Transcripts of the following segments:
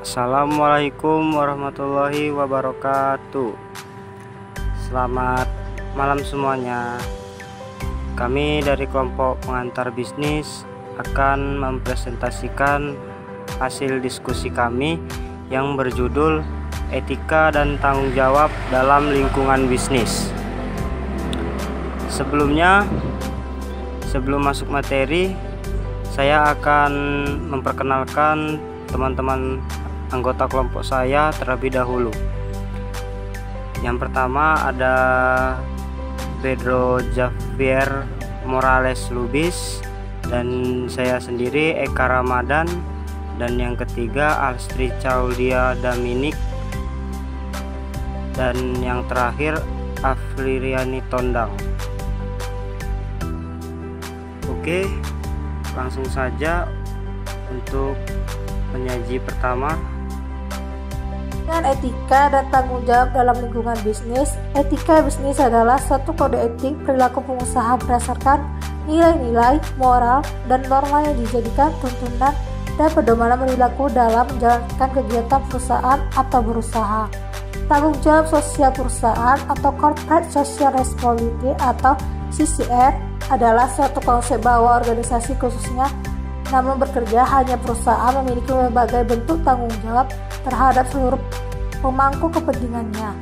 Assalamualaikum warahmatullahi wabarakatuh. Selamat malam semuanya. Kami dari kelompok pengantar bisnis akan mempresentasikan hasil diskusi kami yang berjudul etika dan tanggung jawab dalam lingkungan bisnis. Sebelum masuk materi, saya akan memperkenalkan teman-teman anggota kelompok saya terlebih dahulu. Yang pertama ada Pedro Javier Morales Lubis, dan saya sendiri Eka Ramadan, dan yang ketiga Alstri Claudia Daminik, dan yang terakhir Afririani Tondang. Oke, langsung saja untuk penyaji pertama. Dengan etika dan tanggung jawab dalam lingkungan bisnis. Etika bisnis adalah suatu kode etik perilaku pengusaha berdasarkan nilai-nilai, moral, dan norma yang dijadikan tuntunan dan pedoman perilaku dalam menjalankan kegiatan perusahaan atau berusaha. Tanggung jawab sosial perusahaan atau Corporate Social Responsibility atau CSR adalah suatu konsep bahwa organisasi khususnya namun bekerja hanya perusahaan memiliki berbagai bentuk tanggung jawab terhadap seluruh pemangku kepentingannya,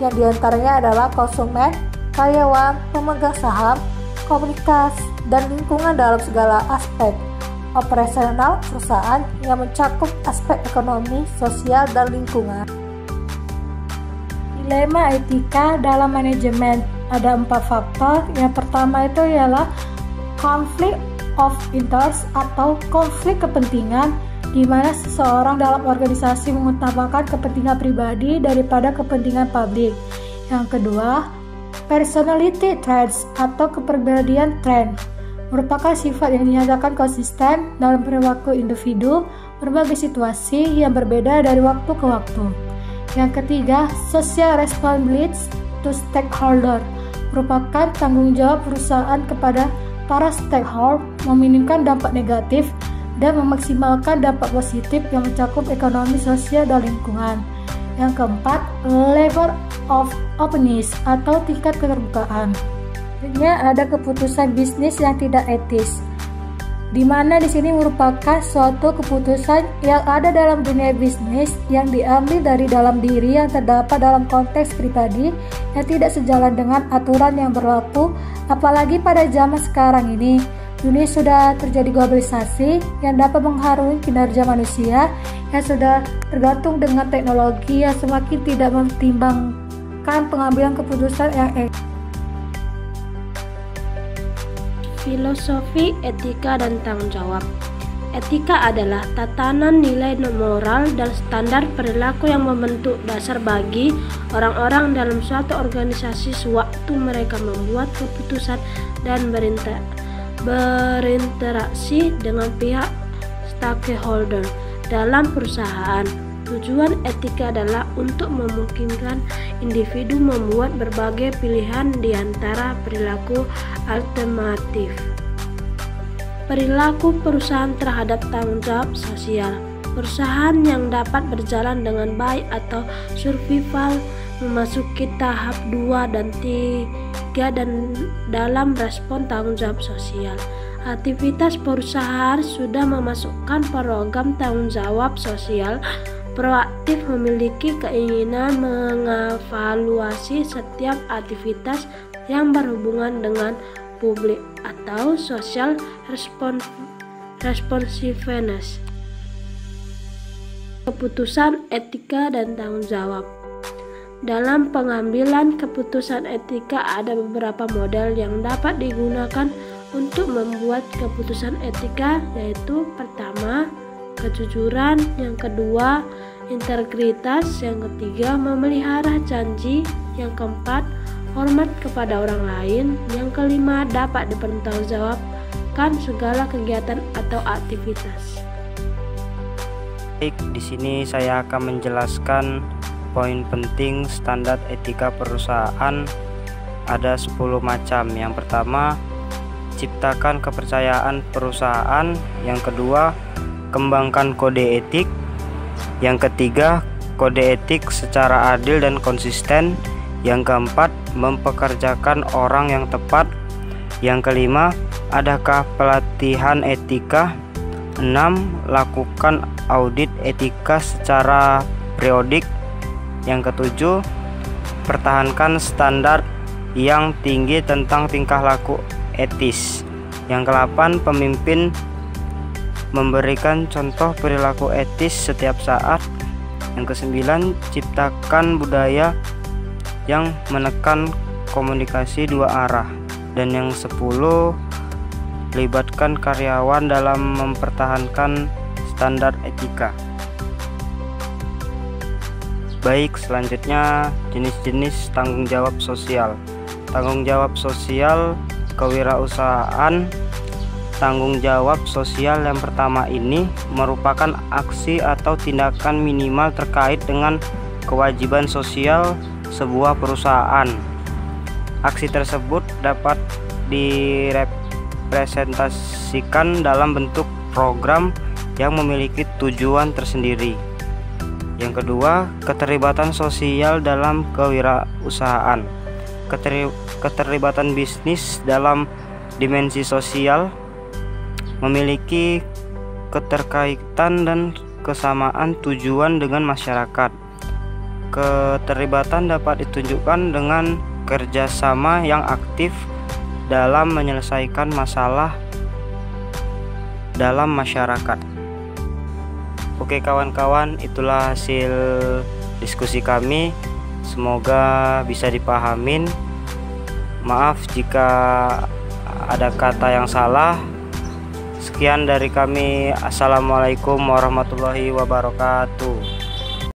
yang diantaranya adalah konsumen, karyawan, pemegang saham, komunitas, dan lingkungan dalam segala aspek operasional perusahaan yang mencakup aspek ekonomi, sosial, dan lingkungan. Dilema etika dalam manajemen ada 4 faktor. Yang pertama itu ialah konflik of interest atau konflik kepentingan, di mana seseorang dalam organisasi mengutamakan kepentingan pribadi daripada kepentingan publik. Yang kedua, personality traits atau kepribadian trait merupakan sifat yang dinyatakan konsisten dalam perilaku individu berbagai situasi yang berbeda dari waktu ke waktu. Yang ketiga, social responsibility to stakeholder merupakan tanggung jawab perusahaan kepada para stakeholder, meminimkan dampak negatif dan memaksimalkan dampak positif yang mencakup ekonomi, sosial, dan lingkungan. Yang keempat, level of openness atau tingkat keterbukaan. Selanjutnya ada keputusan bisnis yang tidak etis, di mana di sini merupakan suatu keputusan yang ada dalam dunia bisnis yang diambil dari dalam diri yang terdapat dalam konteks pribadi yang tidak sejalan dengan aturan yang berlaku, apalagi pada zaman sekarang ini. Dunia sudah terjadi globalisasi yang dapat mengharui kinerja manusia yang sudah tergantung dengan teknologi yang semakin tidak mempertimbangkan pengambilan keputusan yang Filosofi etika dan tanggung jawab. Etika adalah tatanan nilai moral dan standar perilaku yang membentuk dasar bagi orang-orang dalam suatu organisasi sewaktu mereka membuat keputusan dan berinteraksi dengan pihak stakeholder dalam perusahaan. Tujuan etika adalah untuk memungkinkan individu membuat berbagai pilihan di antara perilaku alternatif. Perilaku perusahaan terhadap tanggung jawab sosial. Perusahaan yang dapat berjalan dengan baik atau survival memasuki tahap 2 dan 3 dan dalam respon tanggung jawab sosial. Aktivitas perusahaan sudah memasukkan program tanggung jawab sosial proaktif, memiliki keinginan mengevaluasi setiap aktivitas yang berhubungan dengan publik atau social responsiveness. Keputusan etika dan tanggung jawab. Dalam pengambilan keputusan etika ada beberapa model yang dapat digunakan untuk membuat keputusan etika, yaitu pertama, kejujuran, yang kedua, integritas, yang ketiga, memelihara janji, yang keempat, hormat kepada orang lain, yang kelima, dapat dipertanggungjawabkan segala kegiatan atau aktivitas. Baik, di sini saya akan menjelaskan poin penting standar etika perusahaan. Ada 10 macam. Yang pertama, ciptakan kepercayaan perusahaan. Yang kedua, kembangkan kode etik. Yang ketiga, kode etik secara adil dan konsisten. Yang keempat, mempekerjakan orang yang tepat. Yang kelima, adakah pelatihan etika? 6. Lakukan audit etika secara periodik. Yang ketujuh, pertahankan standar yang tinggi tentang tingkah laku etis. Yang ke-8, pemimpin memberikan contoh perilaku etis setiap saat. Yang ke-9, ciptakan budaya yang menekan komunikasi dua arah. Dan yang 10, libatkan karyawan dalam mempertahankan standar etika. Baik, selanjutnya jenis-jenis tanggung jawab sosial. Tanggung jawab sosial kewirausahaan. Tanggung jawab sosial yang pertama ini merupakan aksi atau tindakan minimal terkait dengan kewajiban sosial sebuah perusahaan. Aksi tersebut dapat direpresentasikan dalam bentuk program yang memiliki tujuan tersendiri. Yang kedua, keterlibatan sosial dalam kewirausahaan. Keterlibatan bisnis dalam dimensi sosial memiliki keterkaitan dan kesamaan tujuan dengan masyarakat. Keterlibatan dapat ditunjukkan dengan kerjasama yang aktif dalam menyelesaikan masalah dalam masyarakat. Oke kawan-kawan, itulah hasil diskusi kami. Semoga bisa dipahamin. Maaf jika ada kata yang salah. Sekian dari kami. Assalamualaikum warahmatullahi wabarakatuh.